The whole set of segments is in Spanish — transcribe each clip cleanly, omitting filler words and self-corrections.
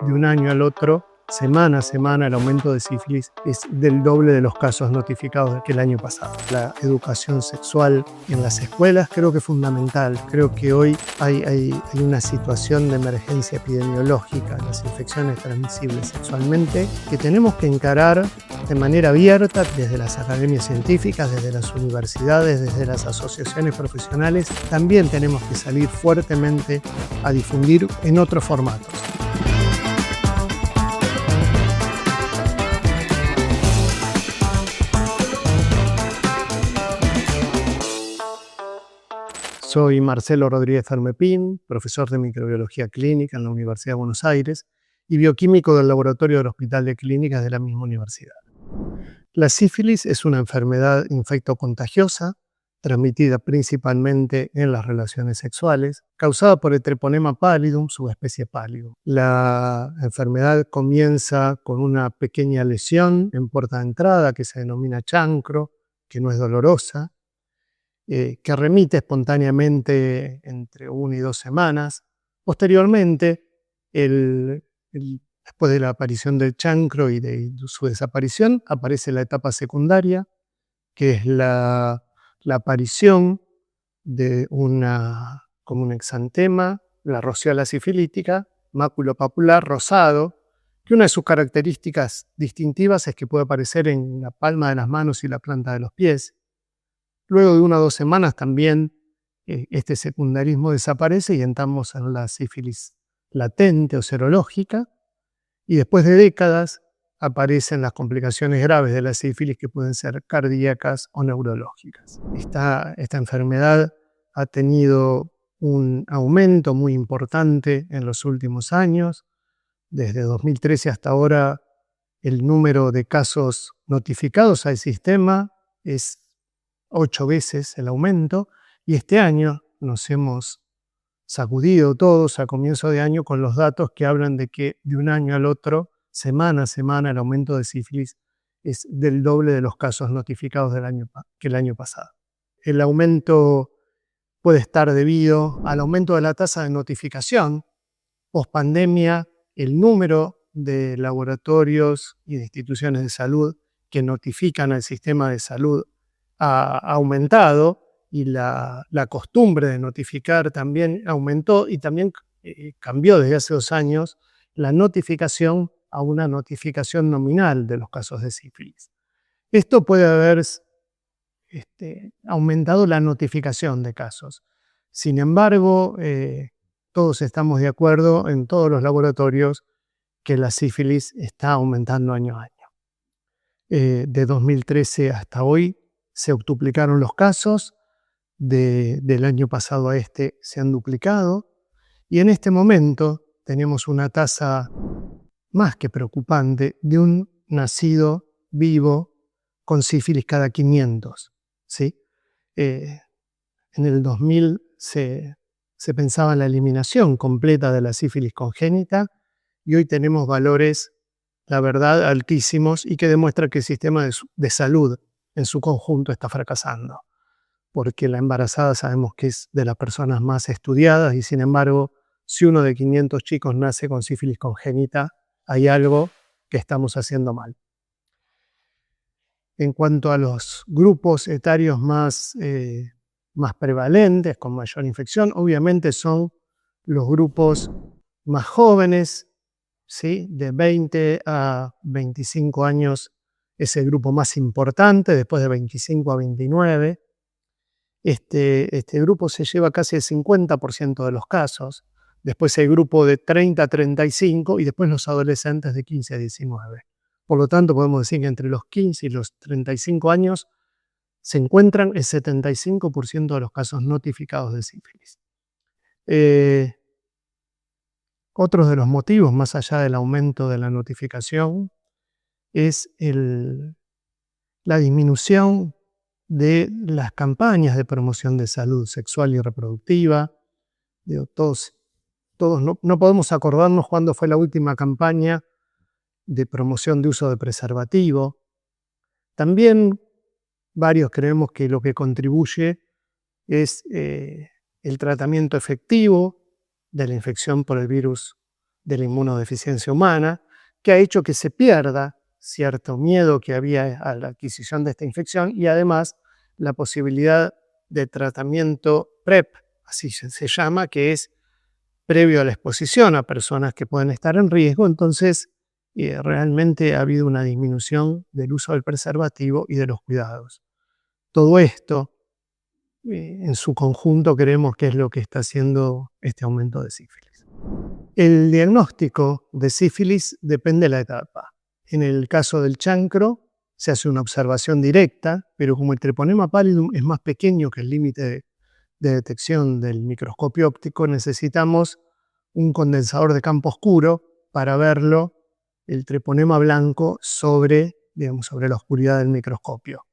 de un año al otro, semana a semana, el aumento de sífilis es del doble de los casos notificados que el año pasado. La educación sexual en las escuelas creo que es fundamental. Creo que hoy hay una situación de emergencia epidemiológica en las infecciones transmisibles sexualmente que tenemos que encarar de manera abierta desde las academias científicas, desde las universidades, desde las asociaciones profesionales. También tenemos que salir fuertemente a difundir en otros formatos. Soy Marcelo Rodríguez Fermepín, profesor de microbiología clínica en la Universidad de Buenos Aires y bioquímico del laboratorio del Hospital de Clínicas de la misma universidad. La sífilis es una enfermedad infectocontagiosa transmitida principalmente en las relaciones sexuales, causada por el Treponema pallidum, subespecie pallidum. La enfermedad comienza con una pequeña lesión en puerta de entrada que se denomina chancro, que no es dolorosa, que remite espontáneamente entre 1 y 2 semanas. Posteriormente, después de la aparición del chancro y de su desaparición, aparece la etapa secundaria, que es la aparición de como un exantema, la rociola sifilítica, máculo papular rosado, que una de sus características distintivas es que puede aparecer en la palma de las manos y la planta de los pies. Luego de 1 o 2 semanas también este secundarismo desaparece y entramos en la sífilis latente o serológica, y después de décadas aparecen las complicaciones graves de la sífilis que pueden ser cardíacas o neurológicas. Esta enfermedad ha tenido un aumento muy importante en los últimos años. Desde 2013 hasta ahora el número de casos notificados al sistema es 8 veces el aumento, y este año nos hemos sacudido todos a comienzo de año con los datos que hablan de que de un año al otro, semana a semana, el aumento de sífilis es del doble de los casos notificados que el año pasado. El aumento puede estar debido al aumento de la tasa de notificación. Post-pandemia, el número de laboratorios y de instituciones de salud que notifican al sistema de salud ha aumentado, y la costumbre de notificar también aumentó, y también cambió desde hace 2 años la notificación a una notificación nominal de los casos de sífilis. Esto puede haber aumentado la notificación de casos. Sin embargo, todos estamos de acuerdo en todos los laboratorios que la sífilis está aumentando año a año. De 2013 hasta hoy se octuplicaron los casos, del año pasado a este se han duplicado, y en este momento tenemos una tasa más que preocupante de un nacido vivo con sífilis cada 500. ¿Sí? En el 2000 se pensaba en la eliminación completa de la sífilis congénita, y hoy tenemos valores, la verdad, altísimos, y que demuestra que el sistema de salud en su conjunto está fracasando, porque la embarazada sabemos que es de las personas más estudiadas, y sin embargo, si 1 de 500 chicos nace con sífilis congénita, hay algo que estamos haciendo mal. En cuanto a los grupos etarios más prevalentes, con mayor infección, obviamente son los grupos más jóvenes, ¿sí? De 20 a 25 años es el grupo más importante, después de 25 a 29. Este grupo se lleva casi el 50% de los casos. Después el grupo de 30 a 35 y después los adolescentes de 15 a 19. Por lo tanto, podemos decir que entre los 15 y los 35 años se encuentran el 75% de los casos notificados de sífilis. Otros de los motivos, más allá del aumento de la notificación, es la disminución de las campañas de promoción de salud sexual y reproductiva. Todos no podemos acordarnos cuándo fue la última campaña de promoción de uso de preservativo. También varios creemos que lo que contribuye es el tratamiento efectivo de la infección por el virus de la inmunodeficiencia humana, que ha hecho que se pierda cierto miedo que había a la adquisición de esta infección y además la posibilidad de tratamiento PrEP, así se llama, que es previo a la exposición a personas que pueden estar en riesgo. Entonces, realmente ha habido una disminución del uso del preservativo y de los cuidados. Todo esto, en su conjunto, creemos que es lo que está haciendo este aumento de sífilis. El diagnóstico de sífilis depende de la etapa. En el caso del chancro, se hace una observación directa, pero como el treponema pallidum es más pequeño que el límite de detección del microscopio óptico, necesitamos un condensador de campo oscuro para verlo, el treponema blanco, sobre la oscuridad del microscopio.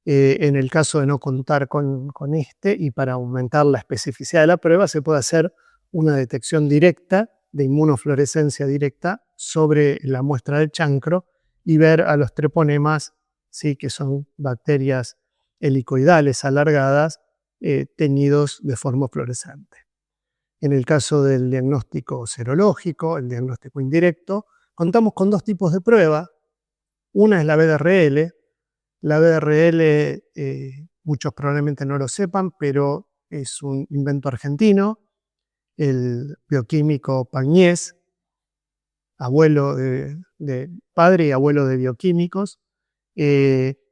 En el caso de no contar con este, y para aumentar la especificidad de la prueba, se puede hacer una detección directa de inmunofluorescencia directa sobre la muestra del chancro y ver a los treponemas, ¿sí?, que son bacterias helicoidales alargadas, teñidos de forma fluorescente. En el caso del diagnóstico serológico, el diagnóstico indirecto, contamos con dos tipos de prueba. Una es la BDRL. La BDRL, muchos probablemente no lo sepan, pero es un invento argentino. El bioquímico Pagnés, padre y abuelo de bioquímicos,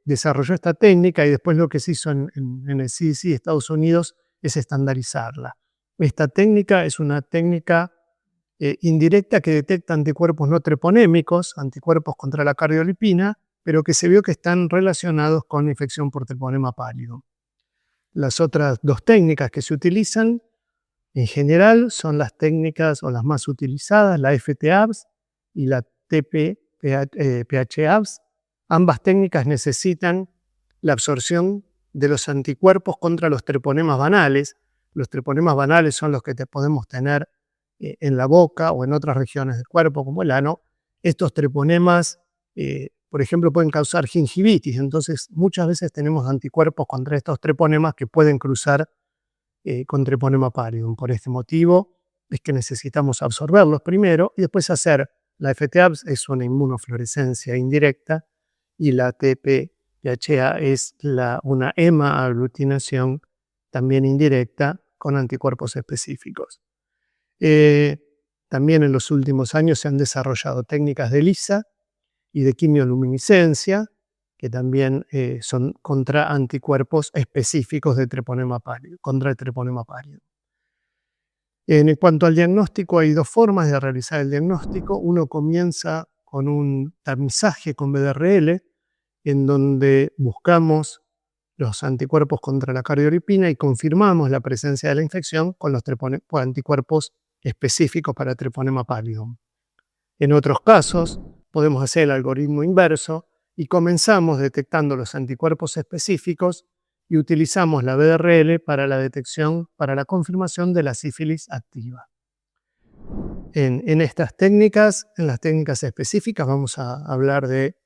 desarrolló esta técnica y después lo que se hizo en el CDC de Estados Unidos es estandarizarla. Esta técnica es una técnica indirecta que detecta anticuerpos no treponémicos, anticuerpos contra la cardiolipina, pero que se vio que están relacionados con la infección por treponema pallidum. Las otras dos técnicas que se utilizan en general son las técnicas o las más utilizadas, la FT-ABS y la TP-PH-ABS. Ambas técnicas necesitan la absorción de los anticuerpos contra los treponemas banales. Los treponemas banales son los que podemos tener en la boca o en otras regiones del cuerpo, como el ano. Estos treponemas, por ejemplo, pueden causar gingivitis. Entonces, muchas veces tenemos anticuerpos contra estos treponemas que pueden cruzar con treponema pallidum. Por este motivo es que necesitamos absorberlos primero y después hacer la FT-ABS, es una inmunofluorescencia indirecta, y la TP-PHA es una hema-aglutinación también indirecta con anticuerpos específicos. También en los últimos años se han desarrollado técnicas de ELISA y de quimioluminiscencia, que también son contra anticuerpos específicos de treponema pallidum, contra el treponema pallidum. En cuanto al diagnóstico, hay dos formas de realizar el diagnóstico. Uno comienza con un tamizaje con BDRL, en donde buscamos los anticuerpos contra la cardiolipina y confirmamos la presencia de la infección con los anticuerpos específicos para treponema pallidum. En otros casos, podemos hacer el algoritmo inverso y comenzamos detectando los anticuerpos específicos y utilizamos la BDRL para la detección, para la confirmación de la sífilis activa. En estas técnicas, en las técnicas específicas, vamos a hablar de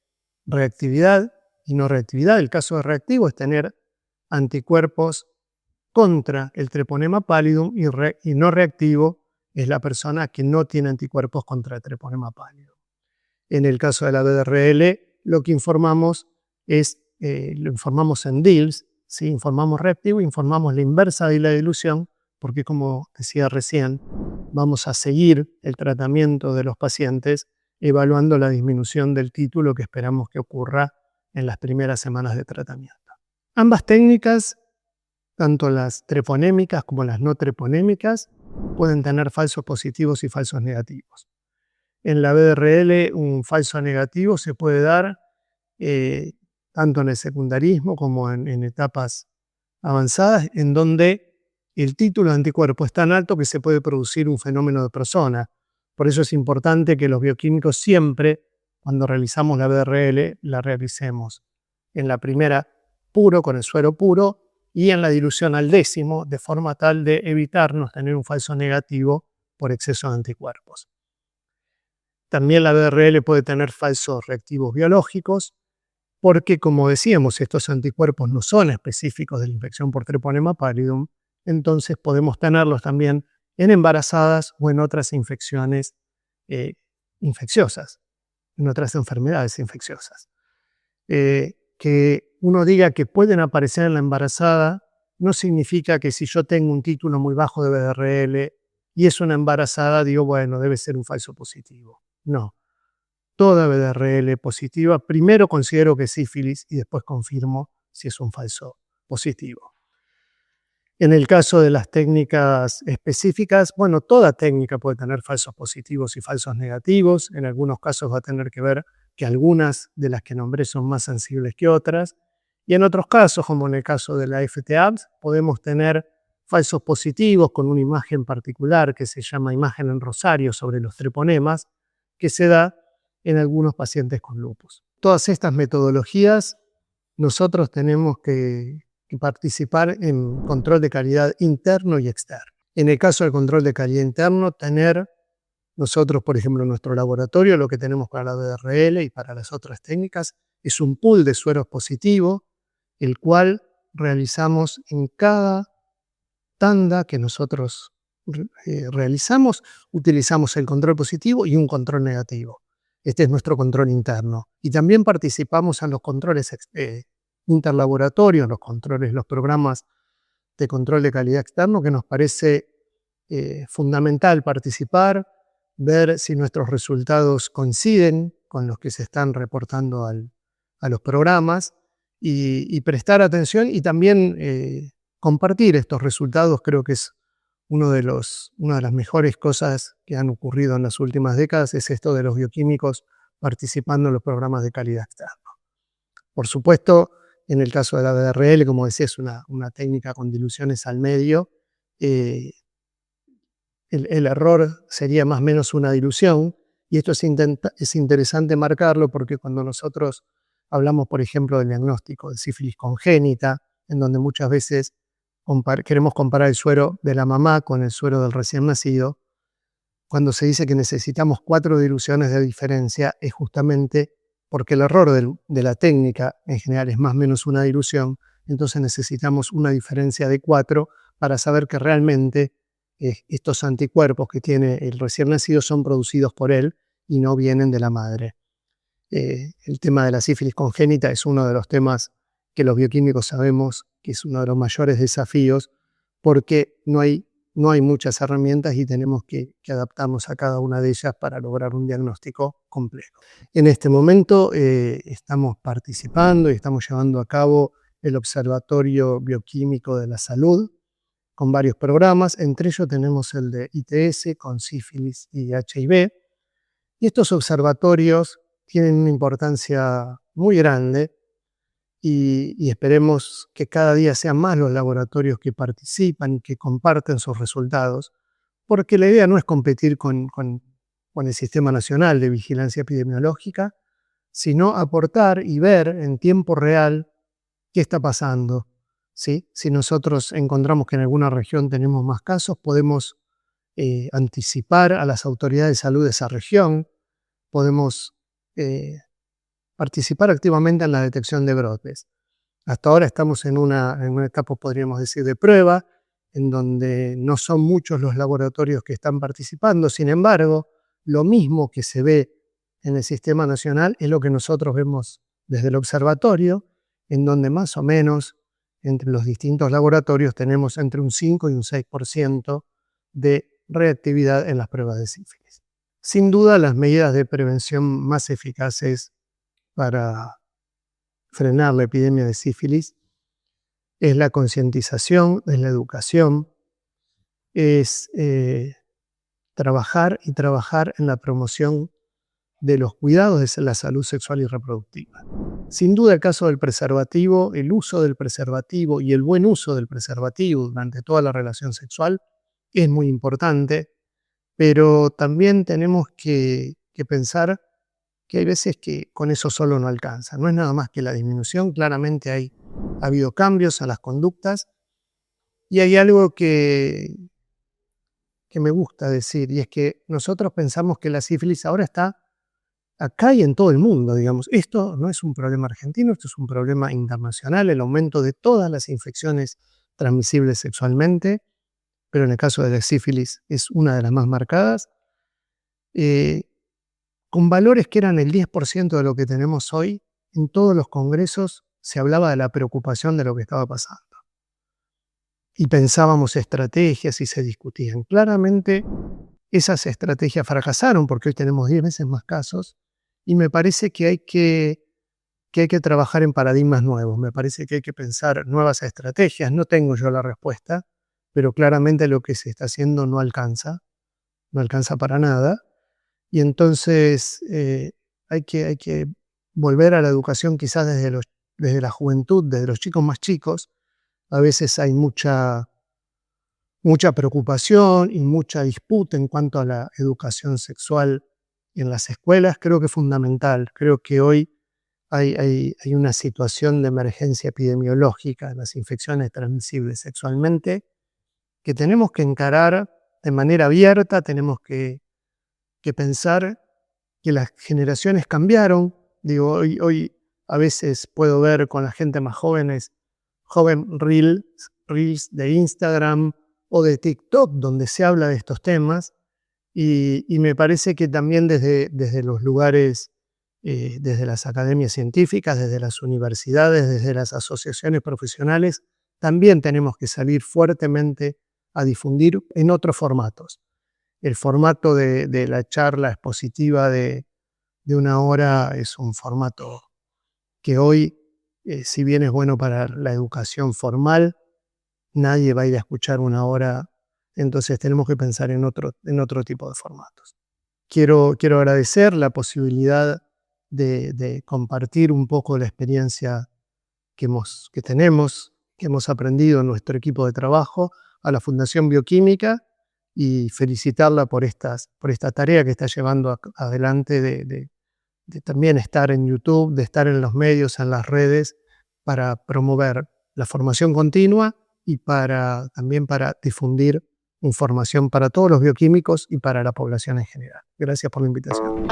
reactividad y no reactividad. El caso de reactivo es tener anticuerpos contra el treponema pallidum, y no reactivo es la persona que no tiene anticuerpos contra el treponema pallidum. En el caso de la BDRL, lo que informamos es, lo informamos en DILS, ¿sí? Informamos reactivo, informamos la inversa de la dilución, porque como decía recién, vamos a seguir el tratamiento de los pacientes evaluando la disminución del título que esperamos que ocurra en las primeras semanas de tratamiento. Ambas técnicas, tanto las treponémicas como las no treponémicas, pueden tener falsos positivos y falsos negativos. En la BDRL, un falso negativo se puede dar tanto en el secundarismo como en etapas avanzadas, en donde el título de anticuerpo es tan alto que se puede producir un fenómeno de persona. Por eso es importante que los bioquímicos siempre, cuando realizamos la BDRL, la realicemos en la primera puro, con el suero puro, y en la dilución al décimo, de forma tal de evitarnos tener un falso negativo por exceso de anticuerpos. También la BDRL puede tener falsos reactivos biológicos, porque, como decíamos, estos anticuerpos no son específicos de la infección por treponema pallidum, entonces podemos tenerlos también en embarazadas o en otras infecciones infecciosas, en otras enfermedades infecciosas. Que uno diga que pueden aparecer en la embarazada no significa que si yo tengo un título muy bajo de BDRL y es una embarazada, digo, bueno, debe ser un falso positivo. No. Toda BDRL positiva, primero considero que es sífilis y después confirmo si es un falso positivo. En el caso de las técnicas específicas, bueno, toda técnica puede tener falsos positivos y falsos negativos. En algunos casos va a tener que ver que algunas de las que nombré son más sensibles que otras. Y en otros casos, como en el caso de la FTAPS, podemos tener falsos positivos con una imagen particular que se llama imagen en rosario sobre los treponemas, que se da en algunos pacientes con lupus. Todas estas metodologías nosotros tenemos que participar en control de calidad interno y externo. En el caso del control de calidad interno, tener nosotros, por ejemplo, en nuestro laboratorio, lo que tenemos para la BDRL y para las otras técnicas es un pool de sueros positivos, el cual realizamos en cada tanda que nosotros realizamos, utilizamos el control positivo y un control negativo. Este es nuestro control interno. Y también participamos en los controles interlaboratorios, los programas de control de calidad externo, que nos parece fundamental participar, ver si nuestros resultados coinciden con los que se están reportando a los programas y prestar atención y también compartir estos resultados. Creo que es una de las mejores cosas que han ocurrido en las últimas décadas, es esto de los bioquímicos participando en los programas de calidad externa. Por supuesto, en el caso de la BDRL, como decía, es una técnica con diluciones al medio. El error sería más o menos una dilución, y esto es interesante marcarlo porque cuando nosotros hablamos, por ejemplo, del diagnóstico de sífilis congénita, en donde muchas veces queremos comparar el suero de la mamá con el suero del recién nacido, cuando se dice que necesitamos 4 diluciones de diferencia, es justamente porque el error de la técnica en general es más o menos una dilución, entonces necesitamos una diferencia de 4 para saber que realmente estos anticuerpos que tiene el recién nacido son producidos por él y no vienen de la madre. El tema de la sífilis congénita es uno de los temas que los bioquímicos sabemos que es uno de los mayores desafíos porque no hay muchas herramientas y tenemos que adaptarnos a cada una de ellas para lograr un diagnóstico complejo. En este momento estamos participando y estamos llevando a cabo el Observatorio Bioquímico de la Salud con varios programas. Entre ellos tenemos el de ITS con sífilis y HIV. Y estos observatorios tienen una importancia muy grande y esperemos que cada día sean más los laboratorios que participan y que comparten sus resultados, porque la idea no es competir con el Sistema Nacional de Vigilancia Epidemiológica, sino aportar y ver en tiempo real qué está pasando. ¿Sí? Si nosotros encontramos que en alguna región tenemos más casos, podemos anticipar a las autoridades de salud de esa región, podemos participar activamente en la detección de brotes. Hasta ahora estamos en una etapa, podríamos decir, de prueba, en donde no son muchos los laboratorios que están participando. Sin embargo, lo mismo que se ve en el Sistema Nacional es lo que nosotros vemos desde el observatorio, en donde más o menos entre los distintos laboratorios tenemos entre un 5 y un 6% de reactividad en las pruebas de sífilis. Sin duda, las medidas de prevención más eficaces para frenar la epidemia de sífilis es la concientización, es la educación, es trabajar en la promoción de los cuidados de la salud sexual y reproductiva. Sin duda, el caso del preservativo, el uso del preservativo y el buen uso del preservativo durante toda la relación sexual es muy importante, pero también tenemos que pensar que hay veces que con eso solo no alcanza. No es nada más que la disminución, claramente ha habido cambios a las conductas y hay algo que me gusta decir, y es que nosotros pensamos que la sífilis ahora está acá y en todo el mundo, digamos. Esto no es un problema argentino, esto es un problema internacional, el aumento de todas las infecciones transmisibles sexualmente, pero en el caso de la sífilis es una de las más marcadas. eh, con valores que eran el 10% de lo que tenemos hoy. En todos los congresos se hablaba de la preocupación de lo que estaba pasando. Y pensábamos estrategias y se discutían. Claramente esas estrategias fracasaron porque hoy tenemos 10 veces más casos y me parece que hay que trabajar en paradigmas nuevos. Me parece que hay que pensar nuevas estrategias. No tengo yo la respuesta, pero claramente lo que se está haciendo no alcanza para nada. Y entonces hay que volver a la educación quizás desde la juventud, desde los chicos más chicos. A veces hay mucha preocupación y mucha disputa en cuanto a la educación sexual en las escuelas. Creo que es fundamental. Creo que hoy hay una situación de emergencia epidemiológica en las infecciones transmisibles sexualmente que tenemos que encarar de manera abierta. Tenemos que pensar que las generaciones cambiaron. Digo, hoy a veces puedo ver con la gente más jóvenes, reels de Instagram o de TikTok, donde se habla de estos temas, y me parece que también desde los lugares, desde las academias científicas, desde las universidades, desde las asociaciones profesionales, también tenemos que salir fuertemente a difundir en otros formatos. El formato de la charla expositiva de 1 hora es un formato que hoy, si bien es bueno para la educación formal, nadie va a ir a escuchar 1 hora, entonces tenemos que pensar en otro tipo de formatos. Quiero agradecer la posibilidad de compartir un poco la experiencia que hemos aprendido en nuestro equipo de trabajo, a la Fundación Bioquímica, y felicitarla por esta tarea que está llevando adelante de también estar en YouTube, de estar en los medios, en las redes, para promover la formación continua y también para difundir información para todos los bioquímicos y para la población en general. Gracias por la invitación.